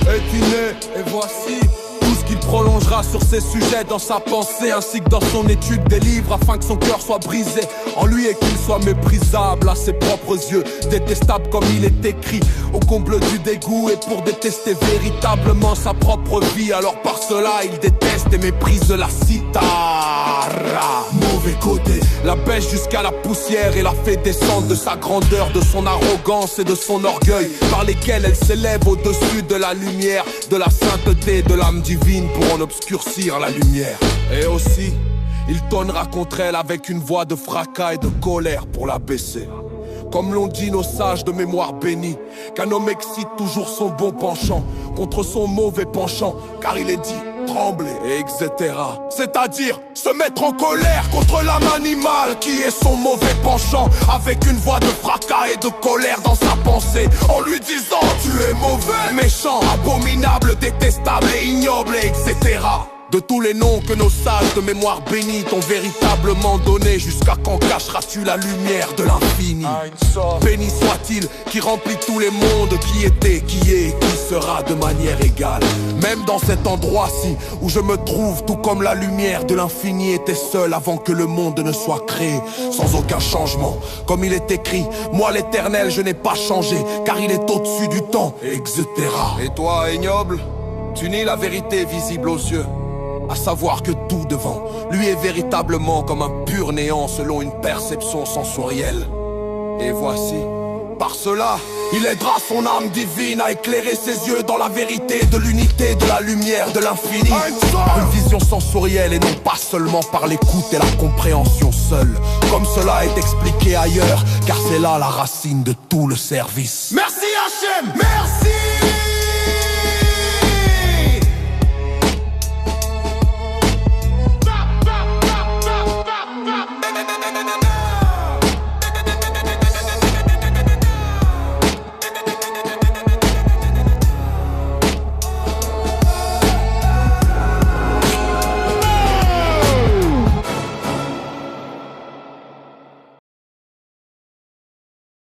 est inné, et voici tout ce qu'il prolongera sur ses sujets dans sa pensée ainsi que dans son étude des livres afin que son cœur soit brisé en lui et qu'il soit méprisable à ses propres yeux, détestable comme il est écrit au comble du dégoût et pour détester véritablement sa propre vie. Alors par cela il déteste et méprise la cithara. Mauvais côté, la baisse jusqu'à la poussière et la fait descendre de sa grandeur, de son arrogance et de son orgueil par lesquels elle s'élève au-dessus de la lumière, de la sainteté de l'âme divine pour en obscurcir la lumière. Et aussi, il tonnera contre elle avec une voix de fracas et de colère pour la baisser. Comme l'ont dit nos sages de mémoire bénie, qu'un homme excite toujours son bon penchant contre son mauvais penchant, car il est dit trembler, et etc. C'est-à-dire se mettre en colère contre l'âme animale qui est son mauvais penchant, avec une voix de fracas et de colère dans sa pensée, en lui disant tu es mauvais, méchant, abominable, détestable et ignoble, etc. De tous les noms que nos sages de mémoire bénie t'ont véritablement donné, jusqu'à quand cacheras-tu la lumière de l'infini? Béni soit-il qui remplit tous les mondes, qui était, qui est et qui sera de manière égale. Même dans cet endroit-ci où je me trouve, tout comme la lumière de l'infini était seule avant que le monde ne soit créé, sans aucun changement. Comme il est écrit, moi l'éternel je n'ai pas changé, car il est au-dessus du temps, etc. Et toi, ignoble, tu nies la vérité visible aux yeux, à savoir que tout devant lui est véritablement comme un pur néant selon une perception sensorielle. Et voici, par cela, il aidera son âme divine à éclairer ses yeux dans la vérité de l'unité, de la lumière, de l'infini, par une vision sensorielle et non pas seulement par l'écoute et la compréhension seule, comme cela est expliqué ailleurs, car c'est là la racine de tout le service. Merci Hachem, merci.